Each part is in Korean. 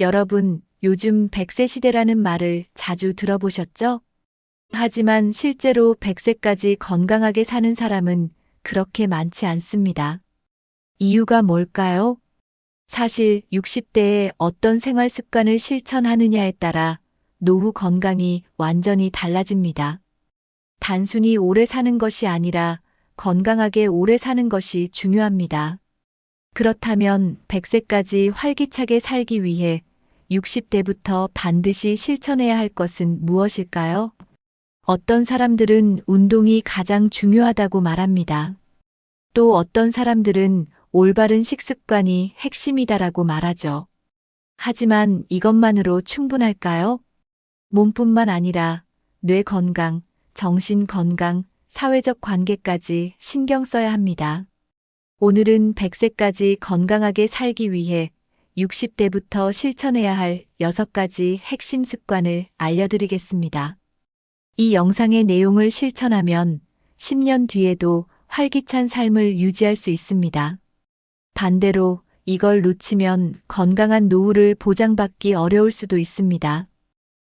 여러분, 요즘 100세 시대라는 말을 자주 들어보셨죠? 하지만 실제로 100세까지 건강하게 사는 사람은 그렇게 많지 않습니다. 이유가 뭘까요? 사실 60대에 어떤 생활 습관을 실천하느냐에 따라 노후 건강이 완전히 달라집니다. 단순히 오래 사는 것이 아니라 건강하게 오래 사는 것이 중요합니다. 그렇다면 100세까지 활기차게 살기 위해 60대부터 반드시 실천해야 할 것은 무엇일까요? 어떤 사람들은 운동이 가장 중요하다고 말합니다. 또 어떤 사람들은 올바른 식습관이 핵심이다라고 말하죠. 하지만 이것만으로 충분할까요? 몸뿐만 아니라 뇌 건강, 정신 건강, 사회적 관계까지 신경 써야 합니다. 오늘은 100세까지 건강하게 살기 위해 60대부터 실천해야 할 6가지 핵심 습관을 알려드리겠습니다. 이 영상의 내용을 실천하면 10년 뒤에도 활기찬 삶을 유지할 수 있습니다. 반대로 이걸 놓치면 건강한 노후를 보장받기 어려울 수도 있습니다.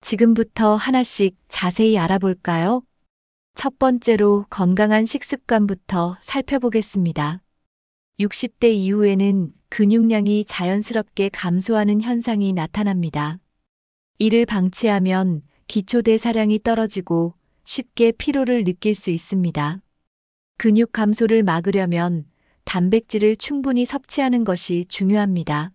지금부터 하나씩 자세히 알아볼까요? 첫 번째로 건강한 식습관부터 살펴보겠습니다. 60대 이후에는 근육량이 자연스럽게 감소하는 현상이 나타납니다. 이를 방치하면 기초대사량이 떨어지고 쉽게 피로를 느낄 수 있습니다. 근육 감소를 막으려면 단백질을 충분히 섭취하는 것이 중요합니다.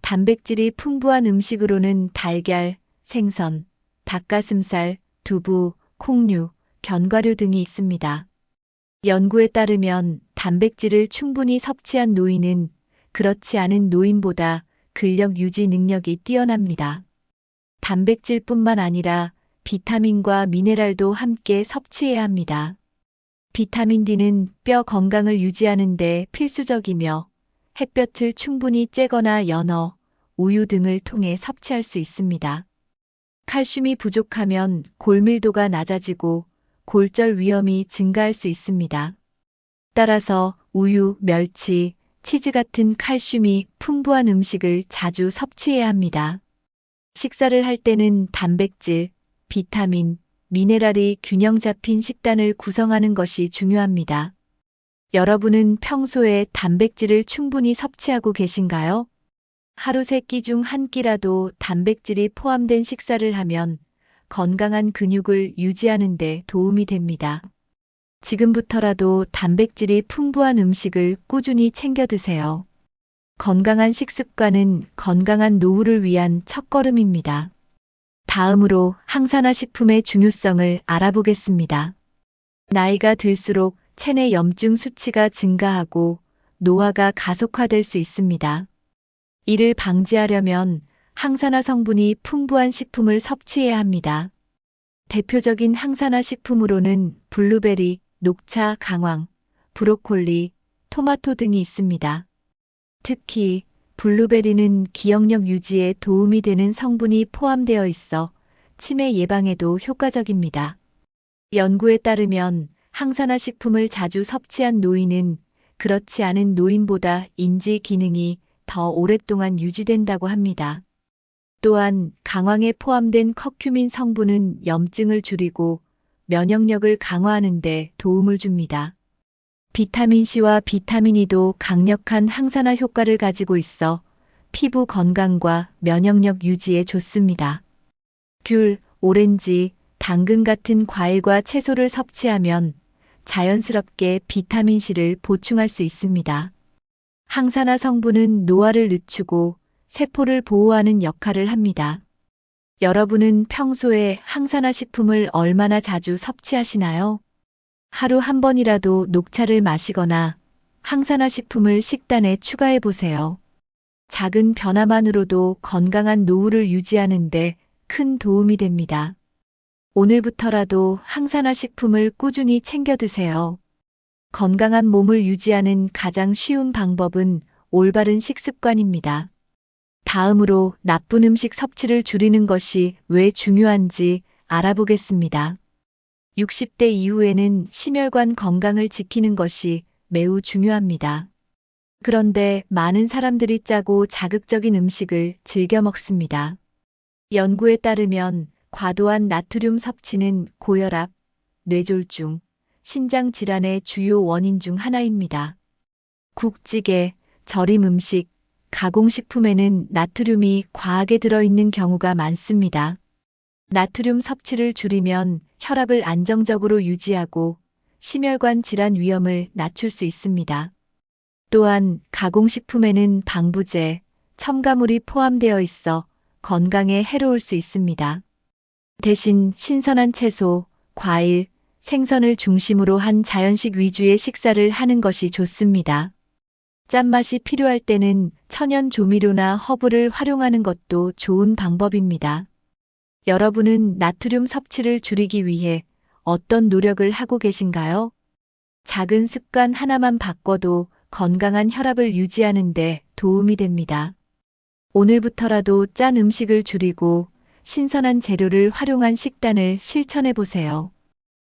단백질이 풍부한 음식으로는 달걀, 생선, 닭가슴살, 두부, 콩류, 견과류 등이 있습니다. 연구에 따르면 단백질을 충분히 섭취한 노인은 그렇지 않은 노인보다 근력 유지 능력이 뛰어납니다. 단백질뿐만 아니라 비타민과 미네랄도 함께 섭취해야 합니다. 비타민 D는 뼈 건강을 유지하는 데 필수적이며 햇볕을 충분히 쬐거나 연어, 우유 등을 통해 섭취할 수 있습니다. 칼슘이 부족하면 골밀도가 낮아지고 골절 위험이 증가할 수 있습니다. 따라서 우유, 멸치, 치즈 같은 칼슘이 풍부한 음식을 자주 섭취해야 합니다. 식사를 할 때는 단백질, 비타민, 미네랄이 균형 잡힌 식단을 구성하는 것이 중요합니다. 여러분은 평소에 단백질을 충분히 섭취하고 계신가요? 하루 3끼 중 1끼라도 단백질이 포함된 식사를 하면 건강한 근육을 유지하는 데 도움이 됩니다. 지금부터라도 단백질이 풍부한 음식을 꾸준히 챙겨 드세요. 건강한 식습관은 건강한 노후를 위한 첫걸음입니다. 다음으로 항산화 식품의 중요성을 알아보겠습니다. 나이가 들수록 체내 염증 수치가 증가하고 노화가 가속화될 수 있습니다. 이를 방지하려면 항산화 성분이 풍부한 식품을 섭취해야 합니다. 대표적인 항산화 식품으로는 블루베리, 녹차, 강황, 브로콜리, 토마토 등이 있습니다. 특히 블루베리는 기억력 유지에 도움이 되는 성분이 포함되어 있어 치매 예방에도 효과적입니다. 연구에 따르면 항산화 식품을 자주 섭취한 노인은 그렇지 않은 노인보다 인지 기능이 더 오랫동안 유지된다고 합니다. 또한 강황에 포함된 커큐민 성분은 염증을 줄이고 면역력을 강화하는 데 도움을 줍니다. 비타민C와 비타민E도 강력한 항산화 효과를 가지고 있어 피부 건강과 면역력 유지에 좋습니다. 귤, 오렌지, 당근 같은 과일과 채소를 섭취하면 자연스럽게 비타민C를 보충할 수 있습니다. 항산화 성분은 노화를 늦추고 세포를 보호하는 역할을 합니다. 여러분은 평소에 항산화 식품을 얼마나 자주 섭취하시나요? 하루 한 번이라도 녹차를 마시거나 항산화 식품을 식단에 추가해 보세요. 작은 변화만으로도 건강한 노후를 유지하는 데 큰 도움이 됩니다. 오늘부터라도 항산화 식품을 꾸준히 챙겨 드세요. 건강한 몸을 유지하는 가장 쉬운 방법은 올바른 식습관입니다. 다음으로 나쁜 음식 섭취를 줄이는 것이 왜 중요한지 알아보겠습니다. 60대 이후에는 심혈관 건강을 지키는 것이 매우 중요합니다. 그런데 많은 사람들이 짜고 자극적인 음식을 즐겨 먹습니다. 연구에 따르면 과도한 나트륨 섭취는 고혈압, 뇌졸중, 신장 질환의 주요 원인 중 하나입니다. 국찌개, 절임 음식, 가공식품에는 나트륨이 과하게 들어있는 경우가 많습니다. 나트륨 섭취를 줄이면 혈압을 안정적으로 유지하고 심혈관 질환 위험을 낮출 수 있습니다. 또한 가공식품에는 방부제, 첨가물이 포함되어 있어 건강에 해로울 수 있습니다. 대신 신선한 채소, 과일, 생선을 중심으로 한 자연식 위주의 식사를 하는 것이 좋습니다. 짠맛이 필요할 때는 천연 조미료나 허브를 활용하는 것도 좋은 방법입니다. 여러분은 나트륨 섭취를 줄이기 위해 어떤 노력을 하고 계신가요? 작은 습관 하나만 바꿔도 건강한 혈압을 유지하는 데 도움이 됩니다. 오늘부터라도 짠 음식을 줄이고 신선한 재료를 활용한 식단을 실천해 보세요.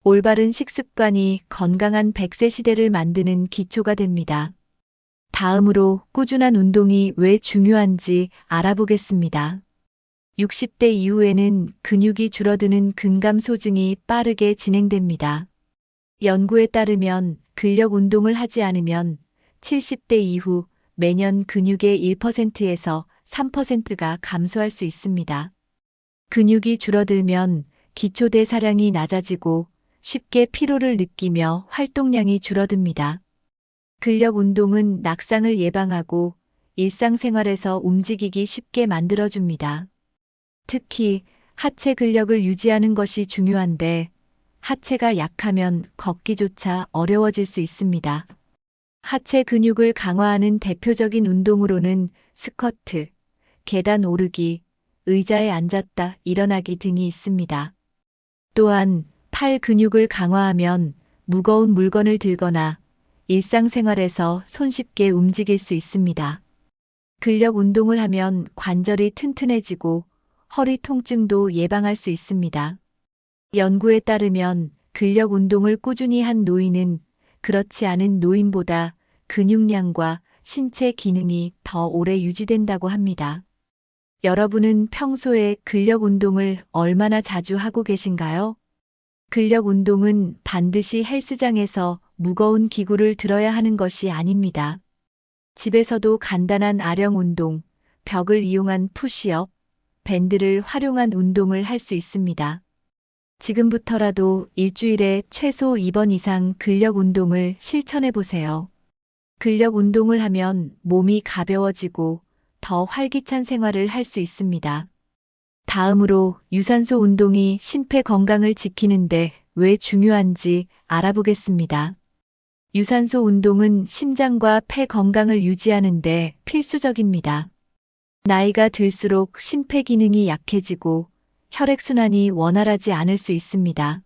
올바른 식습관이 건강한 100세 시대를 만드는 기초가 됩니다. 다음으로 꾸준한 운동이 왜 중요한지 알아보겠습니다. 60대 이후에는 근육이 줄어드는 근감소증이 빠르게 진행됩니다. 연구에 따르면 근력 운동을 하지 않으면 70대 이후 매년 근육의 1%에서 3%가 감소할 수 있습니다. 근육이 줄어들면 기초대사량이 낮아지고 쉽게 피로를 느끼며 활동량이 줄어듭니다. 근력 운동은 낙상을 예방하고 일상생활에서 움직이기 쉽게 만들어줍니다. 특히 하체 근력을 유지하는 것이 중요한데 하체가 약하면 걷기조차 어려워질 수 있습니다. 하체 근육을 강화하는 대표적인 운동으로는 스쿼트, 계단 오르기, 의자에 앉았다 일어나기 등이 있습니다. 또한 팔 근육을 강화하면 무거운 물건을 들거나 일상생활에서 손쉽게 움직일 수 있습니다. 근력 운동을 하면 관절이 튼튼해지고 허리 통증도 예방할 수 있습니다. 연구에 따르면 근력 운동을 꾸준히 한 노인은 그렇지 않은 노인보다 근육량과 신체 기능이 더 오래 유지된다고 합니다. 여러분은 평소에 근력 운동을 얼마나 자주 하고 계신가요? 근력 운동은 반드시 헬스장에서 무거운 기구를 들어야 하는 것이 아닙니다. 집에서도 간단한 아령 운동, 벽을 이용한 푸시업, 밴드를 활용한 운동을 할 수 있습니다. 지금부터라도 일주일에 최소 2번 이상 근력 운동을 실천해 보세요. 근력 운동을 하면 몸이 가벼워지고 더 활기찬 생활을 할 수 있습니다. 다음으로 유산소 운동이 심폐 건강을 지키는데 왜 중요한지 알아보겠습니다. 유산소 운동은 심장과 폐 건강을 유지하는데 필수적입니다. 나이가 들수록 심폐 기능이 약해지고 혈액순환이 원활하지 않을 수 있습니다.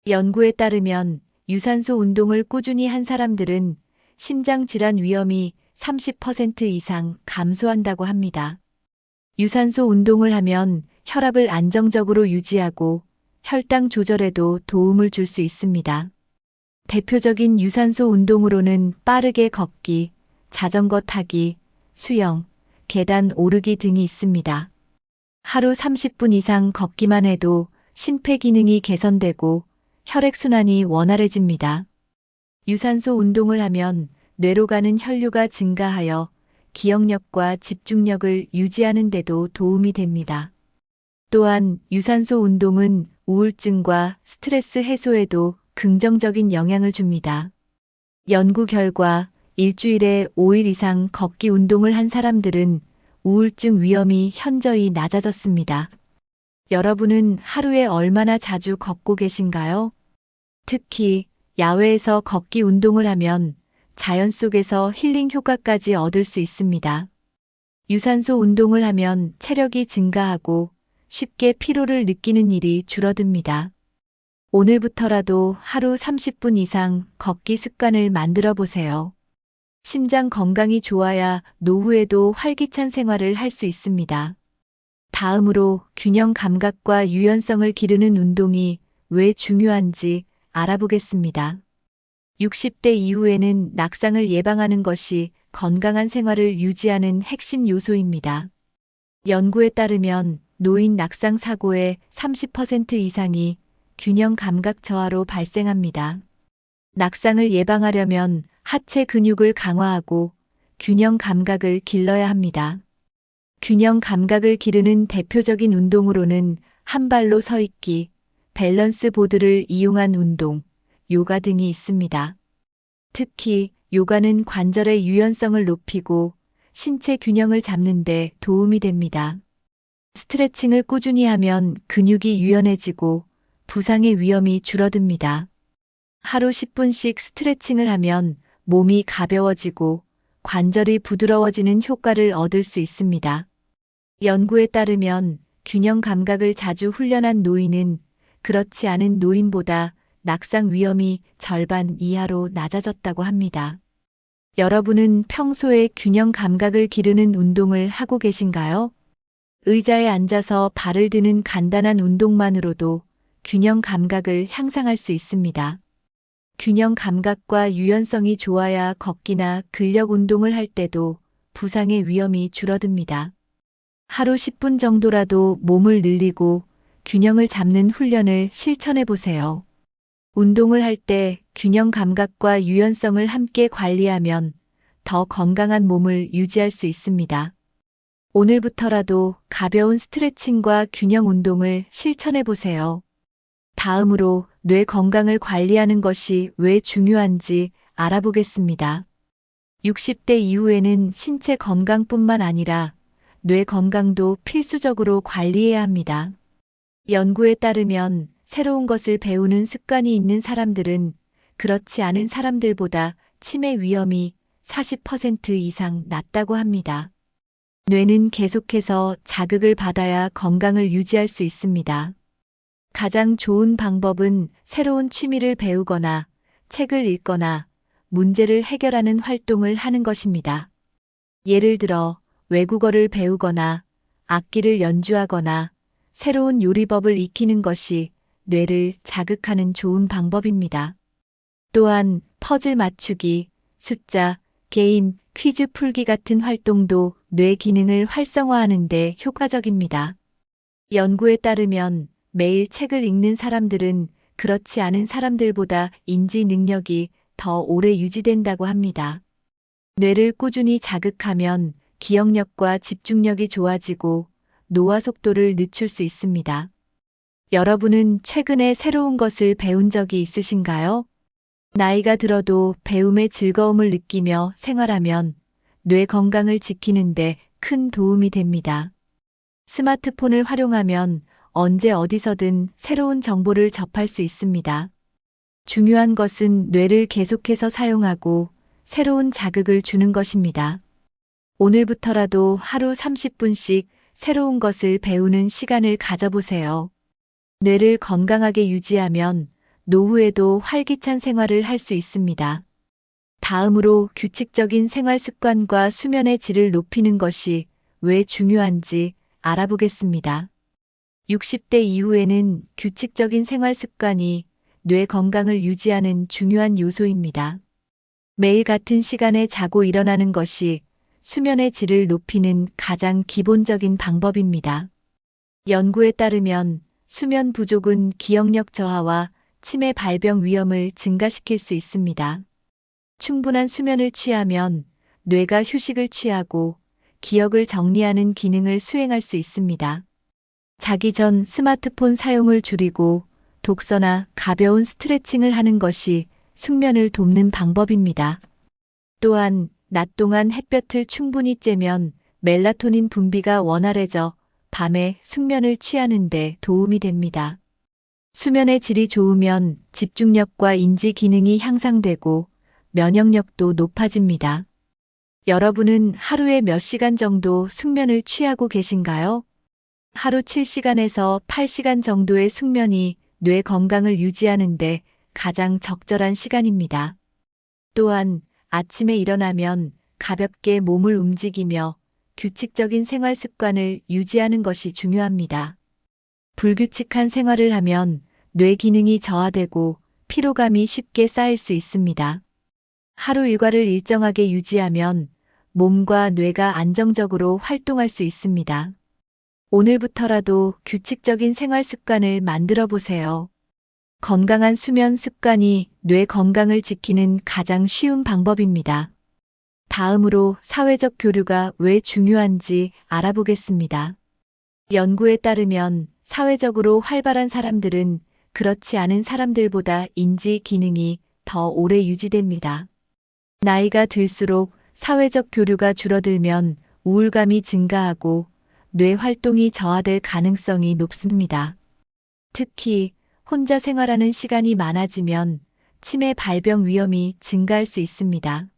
연구에 따르면 유산소 운동을 꾸준히 한 사람들은 심장 질환 위험이 30% 이상 감소한다고 합니다. 유산소 운동을 하면 혈압을 안정적으로 유지하고 혈당 조절에도 도움을 줄 수 있습니다. 대표적인 유산소 운동으로는 빠르게 걷기, 자전거 타기, 수영, 계단 오르기 등이 있습니다. 하루 30분 이상 걷기만 해도 심폐 기능이 개선되고 혈액순환이 원활해집니다. 유산소 운동을 하면 뇌로 가는 혈류가 증가하여 기억력과 집중력을 유지하는 데도 도움이 됩니다. 또한 유산소 운동은 우울증과 스트레스 해소에도 긍정적인 영향을 줍니다. 연구 결과 일주일에 5일 이상 걷기 운동을 한 사람들은 우울증 위험이 현저히 낮아졌습니다. 여러분은 하루에 얼마나 자주 걷고 계신가요? 특히 야외에서 걷기 운동을 하면 자연 속에서 힐링 효과까지 얻을 수 있습니다. 유산소 운동을 하면 체력이 증가하고 쉽게 피로를 느끼는 일이 줄어듭니다. 오늘부터라도 하루 30분 이상 걷기 습관을 만들어 보세요. 심장 건강이 좋아야 노후에도 활기찬 생활을 할 수 있습니다. 다음으로 균형 감각과 유연성을 기르는 운동이 왜 중요한지 알아보겠습니다. 60대 이후에는 낙상을 예방하는 것이 건강한 생활을 유지하는 핵심 요소입니다. 연구에 따르면 노인 낙상 사고의 30% 이상이 균형 감각 저하로 발생합니다. 낙상을 예방하려면 하체 근육을 강화하고 균형 감각을 길러야 합니다. 균형 감각을 기르는 대표적인 운동으로는 한 발로 서 있기, 밸런스 보드를 이용한 운동, 요가 등이 있습니다. 특히 요가는 관절의 유연성을 높이고 신체 균형을 잡는 데 도움이 됩니다. 스트레칭을 꾸준히 하면 근육이 유연해지고 부상의 위험이 줄어듭니다. 하루 10분씩 스트레칭을 하면 몸이 가벼워지고 관절이 부드러워지는 효과를 얻을 수 있습니다. 연구에 따르면 균형 감각을 자주 훈련한 노인은 그렇지 않은 노인보다 낙상 위험이 절반 이하로 낮아졌다고 합니다. 여러분은 평소에 균형 감각을 기르는 운동을 하고 계신가요? 의자에 앉아서 발을 드는 간단한 운동만으로도 균형 감각을 향상할 수 있습니다. 균형 감각과 유연성이 좋아야 걷기나 근력 운동을 할 때도 부상의 위험이 줄어듭니다. 하루 10분 정도라도 몸을 늘리고 균형을 잡는 훈련을 실천해 보세요. 운동을 할 때 균형 감각과 유연성을 함께 관리하면 더 건강한 몸을 유지할 수 있습니다. 오늘부터라도 가벼운 스트레칭과 균형 운동을 실천해 보세요. 다음으로 뇌 건강을 관리하는 것이 왜 중요한지 알아보겠습니다. 60대 이후에는 신체 건강뿐만 아니라 뇌 건강도 필수적으로 관리해야 합니다. 연구에 따르면 새로운 것을 배우는 습관이 있는 사람들은 그렇지 않은 사람들보다 치매 위험이 40% 이상 낮다고 합니다. 뇌는 계속해서 자극을 받아야 건강을 유지할 수 있습니다. 가장 좋은 방법은 새로운 취미를 배우거나 책을 읽거나 문제를 해결하는 활동을 하는 것입니다. 예를 들어 외국어를 배우거나 악기를 연주하거나 새로운 요리법을 익히는 것이 뇌를 자극하는 좋은 방법입니다. 또한 퍼즐 맞추기, 숫자, 게임, 퀴즈 풀기 같은 활동도 뇌 기능을 활성화하는 데 효과적입니다. 연구에 따르면 매일 책을 읽는 사람들은 그렇지 않은 사람들보다 인지 능력이 더 오래 유지된다고 합니다. 뇌를 꾸준히 자극하면 기억력과 집중력이 좋아지고 노화 속도를 늦출 수 있습니다. 여러분은 최근에 새로운 것을 배운 적이 있으신가요? 나이가 들어도 배움의 즐거움을 느끼며 생활하면 뇌 건강을 지키는데 큰 도움이 됩니다. 스마트폰을 활용하면 언제 어디서든 새로운 정보를 접할 수 있습니다. 중요한 것은 뇌를 계속해서 사용하고 새로운 자극을 주는 것입니다. 오늘부터라도 하루 30분씩 새로운 것을 배우는 시간을 가져보세요. 뇌를 건강하게 유지하면 노후에도 활기찬 생활을 할 수 있습니다. 다음으로 규칙적인 생활 습관과 수면의 질을 높이는 것이 왜 중요한지 알아보겠습니다. 60대 이후에는 규칙적인 생활 습관이 뇌 건강을 유지하는 중요한 요소입니다. 매일 같은 시간에 자고 일어나는 것이 수면의 질을 높이는 가장 기본적인 방법입니다. 연구에 따르면 수면 부족은 기억력 저하와 치매 발병 위험을 증가시킬 수 있습니다. 충분한 수면을 취하면 뇌가 휴식을 취하고 기억을 정리하는 기능을 수행할 수 있습니다. 자기 전 스마트폰 사용을 줄이고 독서나 가벼운 스트레칭을 하는 것이 숙면을 돕는 방법입니다. 또한 낮 동안 햇볕을 충분히 쬐면 멜라토닌 분비가 원활해져 밤에 숙면을 취하는 데 도움이 됩니다. 수면의 질이 좋으면 집중력과 인지 기능이 향상되고 면역력도 높아집니다. 여러분은 하루에 몇 시간 정도 숙면을 취하고 계신가요? 하루 7시간에서 8시간 정도의 숙면이 뇌 건강을 유지하는 데 가장 적절한 시간입니다. 또한 아침에 일어나면 가볍게 몸을 움직이며 규칙적인 생활 습관을 유지하는 것이 중요합니다. 불규칙한 생활을 하면 뇌 기능이 저하되고 피로감이 쉽게 쌓일 수 있습니다. 하루 일과를 일정하게 유지하면 몸과 뇌가 안정적으로 활동할 수 있습니다. 오늘부터라도 규칙적인 생활 습관을 만들어 보세요. 건강한 수면 습관이 뇌 건강을 지키는 가장 쉬운 방법입니다. 다음으로 사회적 교류가 왜 중요한지 알아보겠습니다. 연구에 따르면 사회적으로 활발한 사람들은 그렇지 않은 사람들보다 인지 기능이 더 오래 유지됩니다. 나이가 들수록 사회적 교류가 줄어들면 우울감이 증가하고 뇌 활동이 저하될 가능성이 높습니다. 특히 혼자 생활하는 시간이 많아지면 치매 발병 위험이 증가할 수 있습니다.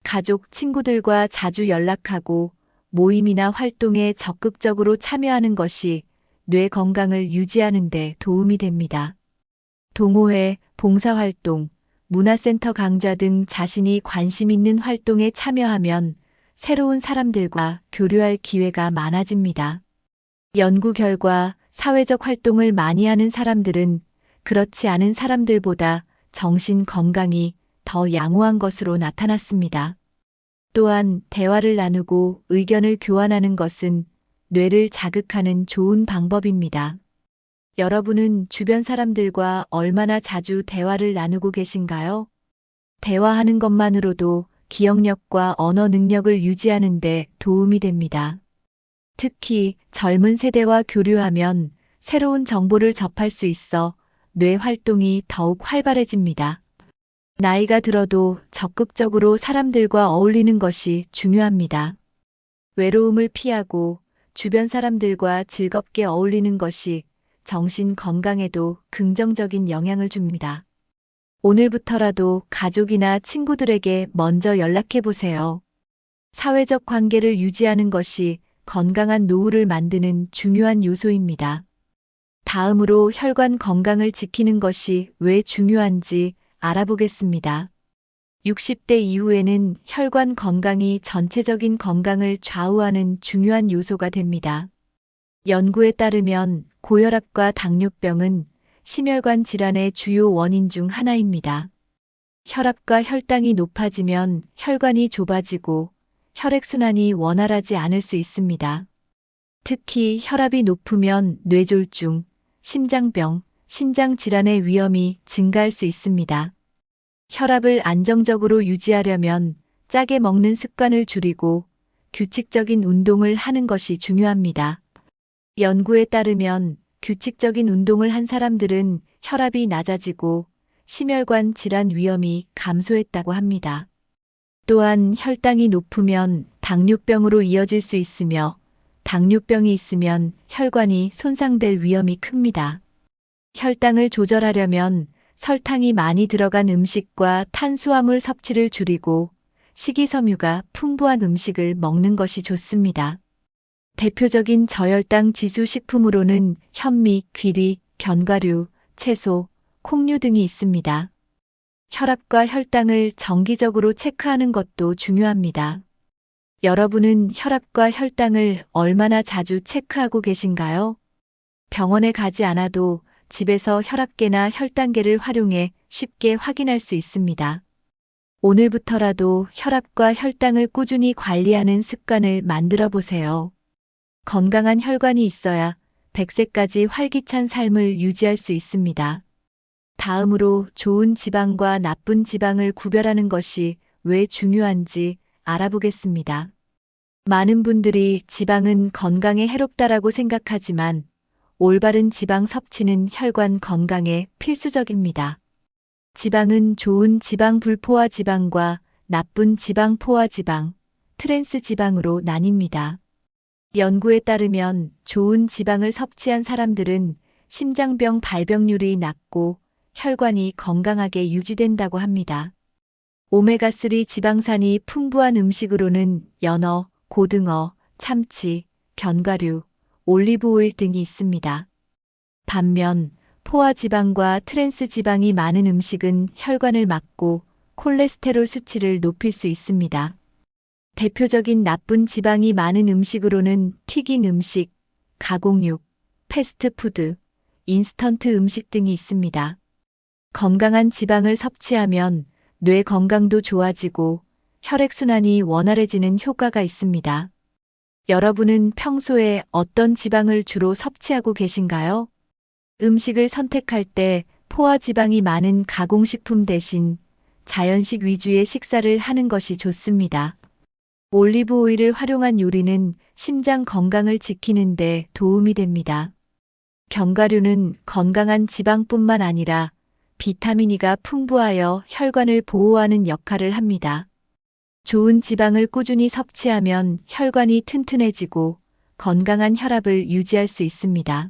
가족, 친구들과 자주 연락하고 모임이나 활동에 적극적으로 참여하는 것이 뇌 건강을 유지하는 데 도움이 됩니다. 동호회, 봉사활동, 문화센터 강좌 등 자신이 관심 있는 활동에 참여하면 새로운 사람들과 교류할 기회가 많아집니다. 연구 결과 사회적 활동을 많이 하는 사람들은 그렇지 않은 사람들보다 정신 건강이 더 양호한 것으로 나타났습니다. 또한 대화를 나누고 의견을 교환하는 것은 뇌를 자극하는 좋은 방법입니다. 여러분은 주변 사람들과 얼마나 자주 대화를 나누고 계신가요? 대화하는 것만으로도 기억력과 언어 능력을 유지하는 데 도움이 됩니다. 특히 젊은 세대와 교류하면 새로운 정보를 접할 수 있어 뇌 활동이 더욱 활발해집니다. 나이가 들어도 적극적으로 사람들과 어울리는 것이 중요합니다. 외로움을 피하고 주변 사람들과 즐겁게 어울리는 것이 정신 건강에도 긍정적인 영향을 줍니다. 오늘부터라도 가족이나 친구들에게 먼저 연락해 보세요. 사회적 관계를 유지하는 것이 건강한 노후를 만드는 중요한 요소입니다. 다음으로 혈관 건강을 지키는 것이 왜 중요한지 알아보겠습니다. 60대 이후에는 혈관 건강이 전체적인 건강을 좌우하는 중요한 요소가 됩니다. 연구에 따르면 고혈압과 당뇨병은 심혈관 질환의 주요 원인 중 하나입니다. 혈압과 혈당이 높아지면 혈관이 좁아지고 혈액순환이 원활하지 않을 수 있습니다. 특히 혈압이 높으면 뇌졸중, 심장병, 신장질환의 위험이 증가할 수 있습니다. 혈압을 안정적으로 유지하려면 짜게 먹는 습관을 줄이고 규칙적인 운동을 하는 것이 중요합니다. 연구에 따르면 규칙적인 운동을 한 사람들은 혈압이 낮아지고 심혈관 질환 위험이 감소했다고 합니다. 또한 혈당이 높으면 당뇨병으로 이어질 수 있으며 당뇨병이 있으면 혈관이 손상될 위험이 큽니다. 혈당을 조절하려면 설탕이 많이 들어간 음식과 탄수화물 섭취를 줄이고 식이섬유가 풍부한 음식을 먹는 것이 좋습니다. 대표적인 저혈당 지수 식품으로는 현미, 귀리, 견과류, 채소, 콩류 등이 있습니다. 혈압과 혈당을 정기적으로 체크하는 것도 중요합니다. 여러분은 혈압과 혈당을 얼마나 자주 체크하고 계신가요? 병원에 가지 않아도 집에서 혈압계나 혈당계를 활용해 쉽게 확인할 수 있습니다. 오늘부터라도 혈압과 혈당을 꾸준히 관리하는 습관을 만들어 보세요. 건강한 혈관이 있어야 100세까지 활기찬 삶을 유지할 수 있습니다. 다음으로 좋은 지방과 나쁜 지방을 구별하는 것이 왜 중요한지 알아보겠습니다. 많은 분들이 지방은 건강에 해롭다라고 생각하지만 올바른 지방 섭취는 혈관 건강에 필수적입니다. 지방은 좋은 지방 불포화 지방과 나쁜 지방 포화 지방, 트랜스 지방으로 나뉩니다. 연구에 따르면 좋은 지방을 섭취한 사람들은 심장병 발병률이 낮고 혈관이 건강하게 유지된다고 합니다. 오메가3 지방산이 풍부한 음식으로는 연어, 고등어, 참치, 견과류, 올리브오일 등이 있습니다. 반면 포화지방과 트랜스 지방이 많은 음식은 혈관을 막고 콜레스테롤 수치를 높일 수 있습니다. 대표적인 나쁜 지방이 많은 음식으로는 튀긴 음식, 가공육, 패스트푸드, 인스턴트 음식 등이 있습니다. 건강한 지방을 섭취하면 뇌 건강도 좋아지고 혈액순환이 원활해지는 효과가 있습니다. 여러분은 평소에 어떤 지방을 주로 섭취하고 계신가요? 음식을 선택할 때 포화 지방이 많은 가공식품 대신 자연식 위주의 식사를 하는 것이 좋습니다. 올리브 오일을 활용한 요리는 심장 건강을 지키는 데 도움이 됩니다. 견과류는 건강한 지방뿐만 아니라 비타민 E가 풍부하여 혈관을 보호하는 역할을 합니다. 좋은 지방을 꾸준히 섭취하면 혈관이 튼튼해지고 건강한 혈압을 유지할 수 있습니다.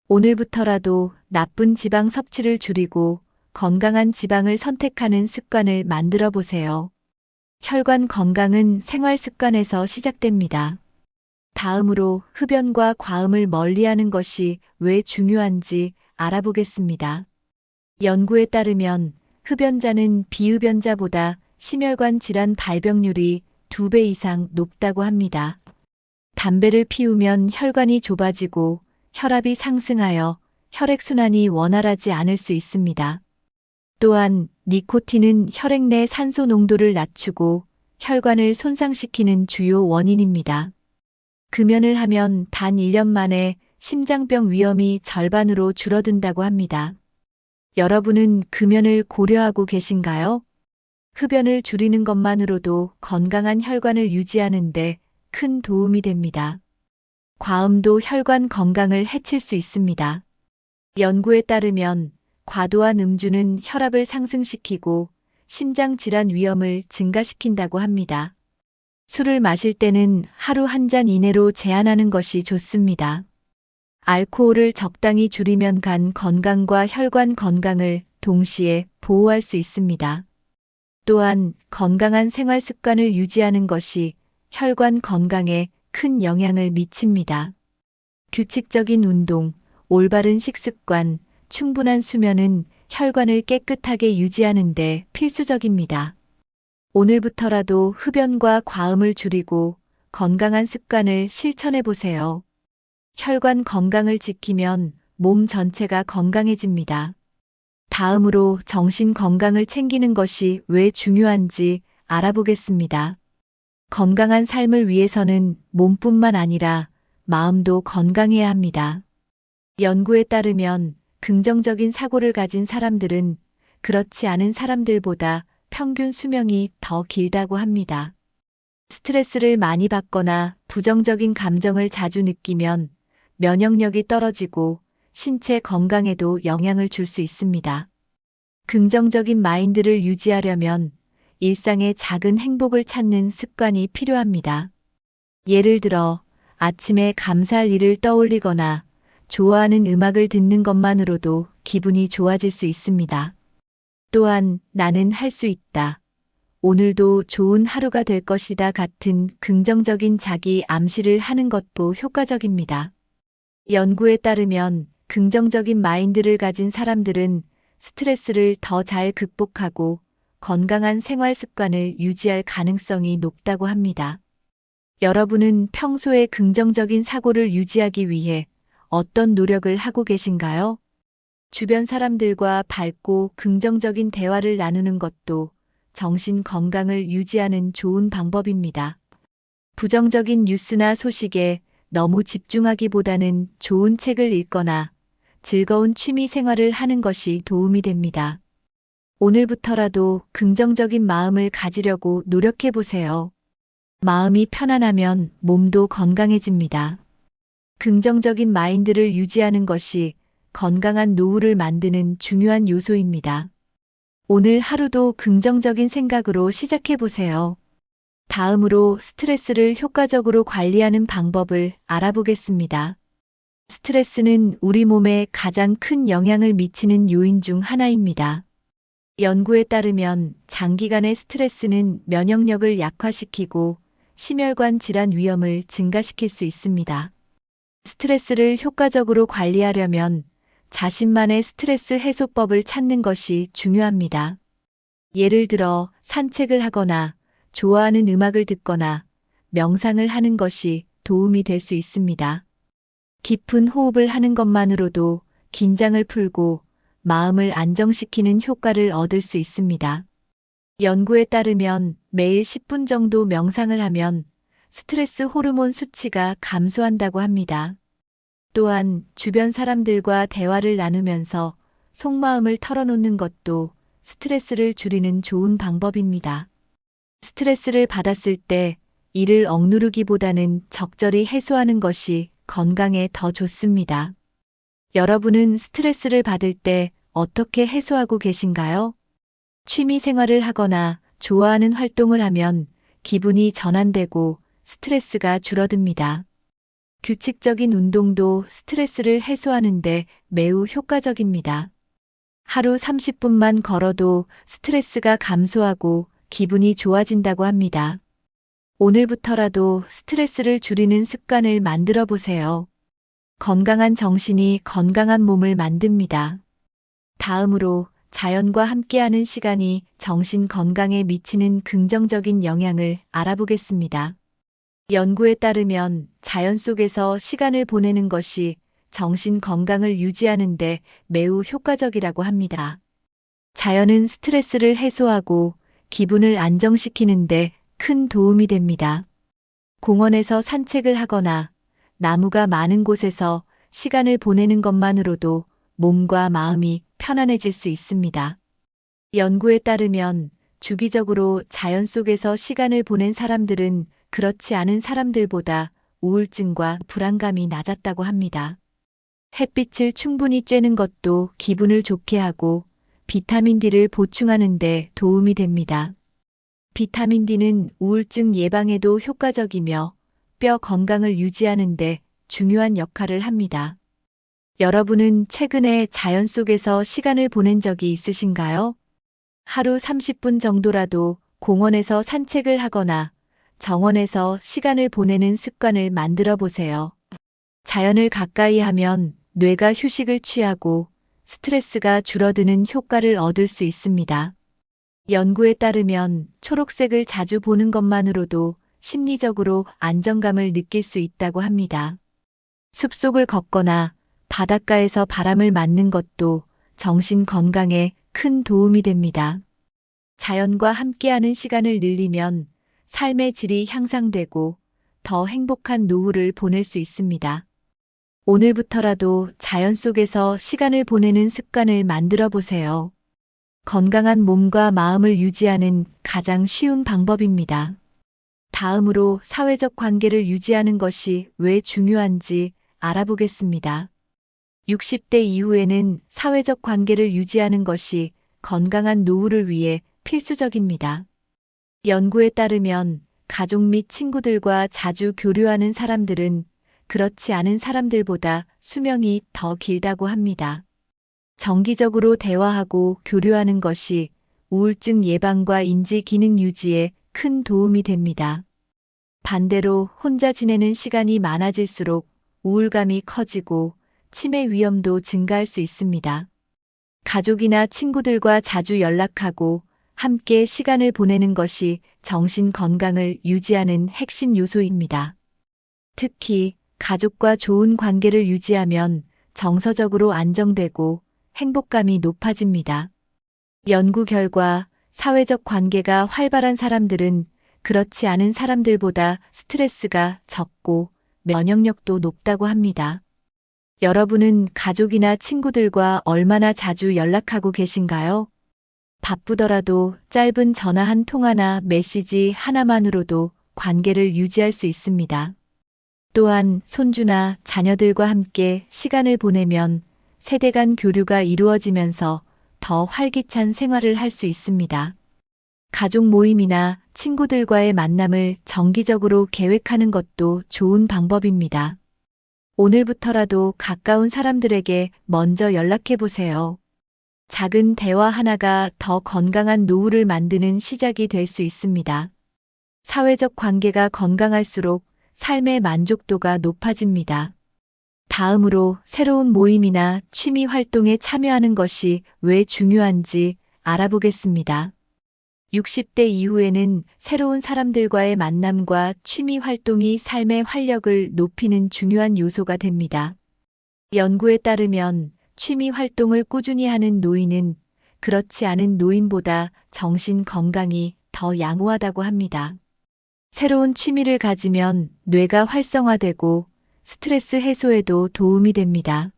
오늘부터라도 나쁜 지방 섭취를 줄이고 건강한 지방을 선택하는 습관을 만들어 보세요. 혈관 건강은 생활 습관에서 시작됩니다. 다음으로 흡연과 과음을 멀리하는 것이 왜 중요한지 알아보겠습니다. 연구에 따르면 흡연자는 비흡연자보다 심혈관 질환 발병률이 2배 이상 높다고 합니다. 담배를 피우면 혈관이 좁아지고 혈압이 상승하여 혈액순환이 원활하지 않을 수 있습니다. 또한 니코틴은 혈액 내 산소 농도를 낮추고 혈관을 손상시키는 주요 원인입니다. 금연을 하면 단 1년 만에 심장병 위험이 절반으로 줄어든다고 합니다. 여러분은 금연을 고려하고 계신가요? 흡연을 줄이는 것만으로도 건강한 혈관을 유지하는 데 큰 도움이 됩니다. 과음도 혈관 건강을 해칠 수 있습니다. 연구에 따르면 과도한 음주는 혈압을 상승시키고 심장 질환 위험을 증가시킨다고 합니다. 술을 마실 때는 하루 한 잔 이내로 제한하는 것이 좋습니다. 알코올을 적당히 줄이면 간 건강과 혈관 건강을 동시에 보호할 수 있습니다. 또한 건강한 생활 습관을 유지하는 것이 혈관 건강에 큰 영향을 미칩니다. 규칙적인 운동, 올바른 식습관, 충분한 수면은 혈관을 깨끗하게 유지하는 데 필수적입니다. 오늘부터라도 흡연과 과음을 줄이고 건강한 습관을 실천해 보세요. 혈관 건강을 지키면 몸 전체가 건강해집니다. 다음으로 정신 건강을 챙기는 것이 왜 중요한지 알아보겠습니다. 건강한 삶을 위해서는 몸뿐만 아니라 마음도 건강해야 합니다. 연구에 따르면 긍정적인 사고를 가진 사람들은 그렇지 않은 사람들보다 평균 수명이 더 길다고 합니다. 스트레스를 많이 받거나 부정적인 감정을 자주 느끼면 면역력이 떨어지고 신체 건강에도 영향을 줄 수 있습니다. 긍정적인 마인드를 유지하려면 일상의 작은 행복을 찾는 습관이 필요합니다. 예를 들어 아침에 감사할 일을 떠올리거나 좋아하는 음악을 듣는 것만으로도 기분이 좋아질 수 있습니다. 또한 나는 할 수 있다. 오늘도 좋은 하루가 될 것이다 같은 긍정적인 자기 암시를 하는 것도 효과적입니다. 연구에 따르면 긍정적인 마인드를 가진 사람들은 스트레스를 더 잘 극복하고 건강한 생활 습관을 유지할 가능성이 높다고 합니다. 여러분은 평소에 긍정적인 사고를 유지하기 위해 어떤 노력을 하고 계신가요? 주변 사람들과 밝고 긍정적인 대화를 나누는 것도 정신 건강을 유지하는 좋은 방법입니다. 부정적인 뉴스나 소식에 너무 집중하기보다는 좋은 책을 읽거나 즐거운 취미 생활을 하는 것이 도움이 됩니다. 오늘부터라도 긍정적인 마음을 가지려고 노력해 보세요. 마음이 편안하면 몸도 건강해집니다. 긍정적인 마인드를 유지하는 것이 건강한 노후를 만드는 중요한 요소입니다. 오늘 하루도 긍정적인 생각으로 시작해 보세요. 다음으로 스트레스를 효과적으로 관리하는 방법을 알아보겠습니다. 스트레스는 우리 몸에 가장 큰 영향을 미치는 요인 중 하나입니다. 연구에 따르면 장기간의 스트레스는 면역력을 약화시키고 심혈관 질환 위험을 증가시킬 수 있습니다. 스트레스를 효과적으로 관리하려면 자신만의 스트레스 해소법을 찾는 것이 중요합니다. 예를 들어 산책을 하거나 좋아하는 음악을 듣거나 명상을 하는 것이 도움이 될 수 있습니다. 깊은 호흡을 하는 것만으로도 긴장을 풀고 마음을 안정시키는 효과를 얻을 수 있습니다. 연구에 따르면 매일 10분 정도 명상을 하면 스트레스 호르몬 수치가 감소한다고 합니다. 또한 주변 사람들과 대화를 나누면서 속마음을 털어놓는 것도 스트레스를 줄이는 좋은 방법입니다. 스트레스를 받았을 때 이를 억누르기보다는 적절히 해소하는 것이 건강에 더 좋습니다. 여러분은 스트레스를 받을 때 어떻게 해소하고 계신가요? 취미 생활을 하거나 좋아하는 활동을 하면 기분이 전환되고 스트레스가 줄어듭니다. 규칙적인 운동도 스트레스를 해소하는데 매우 효과적입니다. 하루 30분만 걸어도 스트레스가 감소하고 기분이 좋아진다고 합니다. 오늘부터라도 스트레스를 줄이는 습관을 만들어 보세요. 건강한 정신이 건강한 몸을 만듭니다. 다음으로 자연과 함께하는 시간이 정신 건강에 미치는 긍정적인 영향을 알아보겠습니다. 연구에 따르면 자연 속에서 시간을 보내는 것이 정신 건강을 유지하는 데 매우 효과적이라고 합니다. 자연은 스트레스를 해소하고 기분을 안정시키는 데 큰 도움이 됩니다. 공원에서 산책을 하거나 나무가 많은 곳에서 시간을 보내는 것만으로도 몸과 마음이 편안해질 수 있습니다. 연구에 따르면 주기적으로 자연 속에서 시간을 보낸 사람들은 그렇지 않은 사람들보다 우울증과 불안감이 낮았다고 합니다. 햇빛을 충분히 쬐는 것도 기분을 좋게 하고 비타민 D를 보충하는 데 도움이 됩니다. 비타민 D는 우울증 예방에도 효과적이며 뼈 건강을 유지하는 데 중요한 역할을 합니다. 여러분은 최근에 자연 속에서 시간을 보낸 적이 있으신가요? 하루 30분 정도라도 공원에서 산책을 하거나 정원에서 시간을 보내는 습관을 만들어 보세요. 자연을 가까이 하면 뇌가 휴식을 취하고 스트레스가 줄어드는 효과를 얻을 수 있습니다. 연구에 따르면 초록색을 자주 보는 것만으로도 심리적으로 안정감을 느낄 수 있다고 합니다. 숲속을 걷거나 바닷가에서 바람을 맞는 것도 정신 건강에 큰 도움이 됩니다. 자연과 함께하는 시간을 늘리면 삶의 질이 향상되고 더 행복한 노후를 보낼 수 있습니다. 오늘부터라도 자연 속에서 시간을 보내는 습관을 만들어 보세요. 건강한 몸과 마음을 유지하는 가장 쉬운 방법입니다. 다음으로 사회적 관계를 유지하는 것이 왜 중요한지 알아보겠습니다. 60대 이후에는 사회적 관계를 유지하는 것이 건강한 노후를 위해 필수적입니다. 연구에 따르면 가족 및 친구들과 자주 교류하는 사람들은 그렇지 않은 사람들보다 수명이 더 길다고 합니다. 정기적으로 대화하고 교류하는 것이 우울증 예방과 인지 기능 유지에 큰 도움이 됩니다. 반대로 혼자 지내는 시간이 많아질수록 우울감이 커지고 치매 위험도 증가할 수 있습니다. 가족이나 친구들과 자주 연락하고 함께 시간을 보내는 것이 정신 건강을 유지하는 핵심 요소입니다. 특히 가족과 좋은 관계를 유지하면 정서적으로 안정되고 행복감이 높아집니다. 연구 결과 사회적 관계가 활발한 사람들은 그렇지 않은 사람들보다 스트레스가 적고 면역력도 높다고 합니다. 여러분은 가족이나 친구들과 얼마나 자주 연락하고 계신가요? 바쁘더라도 짧은 전화 한 통화나 메시지 하나만으로도 관계를 유지할 수 있습니다. 또한 손주나 자녀들과 함께 시간을 보내면 세대 간 교류가 이루어지면서 더 활기찬 생활을 할 수 있습니다. 가족 모임이나 친구들과의 만남을 정기적으로 계획하는 것도 좋은 방법입니다. 오늘부터라도 가까운 사람들에게 먼저 연락해 보세요. 작은 대화 하나가 더 건강한 노후를 만드는 시작이 될 수 있습니다. 사회적 관계가 건강할수록 삶의 만족도가 높아집니다. 다음으로 새로운 모임이나 취미 활동에 참여하는 것이 왜 중요한지 알아보겠습니다. 60대 이후에는 새로운 사람들과의 만남과 취미 활동이 삶의 활력을 높이는 중요한 요소가 됩니다. 연구에 따르면 취미 활동을 꾸준히 하는 노인은 그렇지 않은 노인보다 정신 건강이 더 양호하다고 합니다. 새로운 취미를 가지면 뇌가 활성화되고 스트레스 해소에도 도움이 됩니다.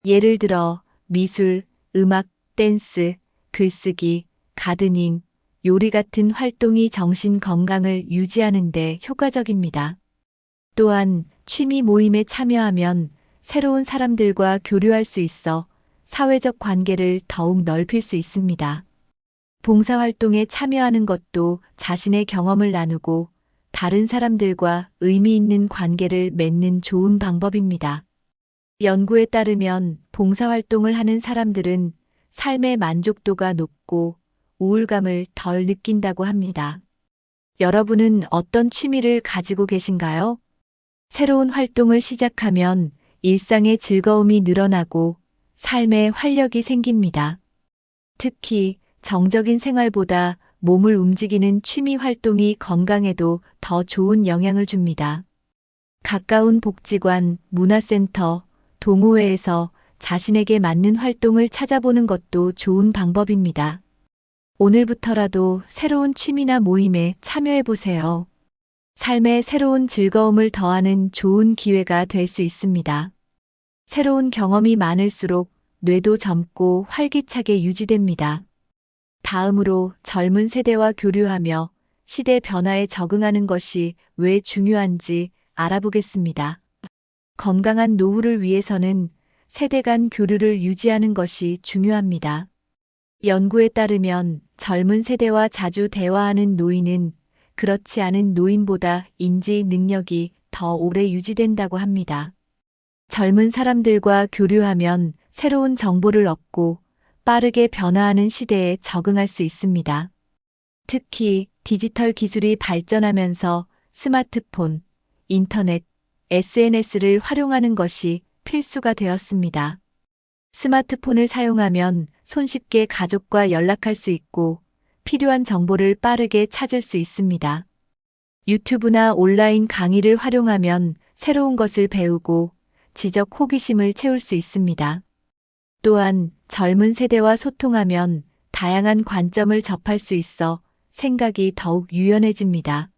예를 들어 미술, 음악, 댄스, 글쓰기, 가드닝, 요리 같은 활동이 정신 건강을 유지하는 데 효과적입니다. 또한 취미 모임에 참여하면 새로운 사람들과 교류할 수 있어 사회적 관계를 더욱 넓힐 수 있습니다. 봉사활동에 참여하는 것도 자신의 경험을 나누고 다른 사람들과 의미 있는 관계를 맺는 좋은 방법입니다. 연구에 따르면 봉사활동을 하는 사람들은 삶의 만족도가 높고 우울감을 덜 느낀다고 합니다. 여러분은 어떤 취미를 가지고 계신가요? 새로운 활동을 시작하면 일상의 즐거움이 늘어나고 삶에 활력이 생깁니다. 특히 정적인 생활보다 몸을 움직이는 취미 활동이 건강에도 더 좋은 영향을 줍니다. 가까운 복지관, 문화센터, 동호회에서 자신에게 맞는 활동을 찾아보는 것도 좋은 방법입니다. 오늘부터라도 새로운 취미나 모임에 참여해 보세요. 삶에 새로운 즐거움을 더하는 좋은 기회가 될 수 있습니다. 새로운 경험이 많을수록 뇌도 젊고 활기차게 유지됩니다. 다음으로 젊은 세대와 교류하며 시대 변화에 적응하는 것이 왜 중요한지 알아보겠습니다. 건강한 노후를 위해서는 세대 간 교류를 유지하는 것이 중요합니다. 연구에 따르면 젊은 세대와 자주 대화하는 노인은 그렇지 않은 노인보다 인지 능력이 더 오래 유지된다고 합니다. 젊은 사람들과 교류하면 새로운 정보를 얻고 빠르게 변화하는 시대에 적응할 수 있습니다. 특히 디지털 기술이 발전하면서 스마트폰, 인터넷, SNS를 활용하는 것이 필수가 되었습니다. 스마트폰을 사용하면 손쉽게 가족과 연락할 수 있고 필요한 정보를 빠르게 찾을 수 있습니다. 유튜브나 온라인 강의를 활용하면 새로운 것을 배우고 지적 호기심을 채울 수 있습니다. 또한 젊은 세대와 소통하면 다양한 관점을 접할 수 있어 생각이 더욱 유연해집니다.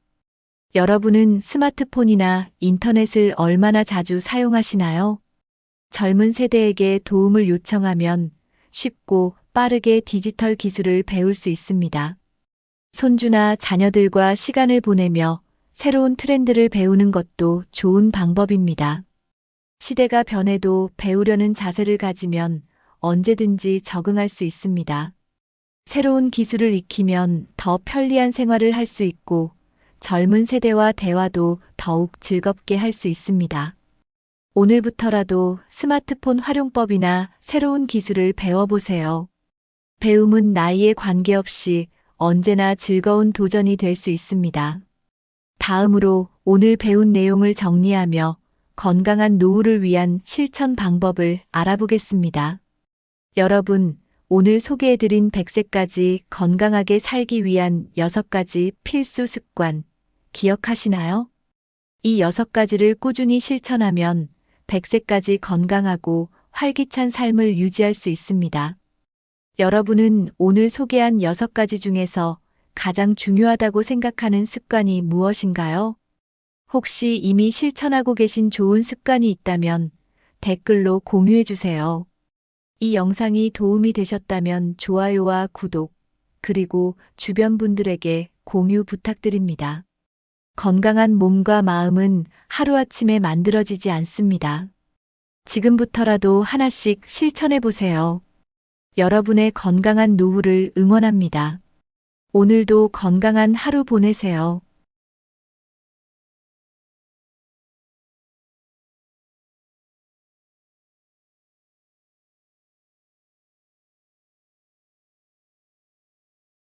여러분은 스마트폰이나 인터넷을 얼마나 자주 사용하시나요? 젊은 세대에게 도움을 요청하면 쉽고 빠르게 디지털 기술을 배울 수 있습니다. 손주나 자녀들과 시간을 보내며 새로운 트렌드를 배우는 것도 좋은 방법입니다. 시대가 변해도 배우려는 자세를 가지면 언제든지 적응할 수 있습니다. 새로운 기술을 익히면 더 편리한 생활을 할 수 있고 젊은 세대와 대화도 더욱 즐겁게 할 수 있습니다. 오늘부터라도 스마트폰 활용법이나 새로운 기술을 배워보세요. 배움은 나이에 관계없이 언제나 즐거운 도전이 될 수 있습니다. 다음으로 오늘 배운 내용을 정리하며 건강한 노후를 위한 실천 방법을 알아보겠습니다. 여러분, 오늘 소개해드린 100세까지 건강하게 살기 위한 6가지 필수 습관 기억하시나요? 이 6가지를 꾸준히 실천하면 100세까지 건강하고 활기찬 삶을 유지할 수 있습니다. 여러분은 오늘 소개한 6가지 중에서 가장 중요하다고 생각하는 습관이 무엇인가요? 혹시 이미 실천하고 계신 좋은 습관이 있다면 댓글로 공유해 주세요. 이 영상이 도움이 되셨다면 좋아요와 구독, 그리고 주변 분들에게 공유 부탁드립니다. 건강한 몸과 마음은 하루아침에 만들어지지 않습니다. 지금부터라도 하나씩 실천해 보세요. 여러분의 건강한 노후를 응원합니다. 오늘도 건강한 하루 보내세요.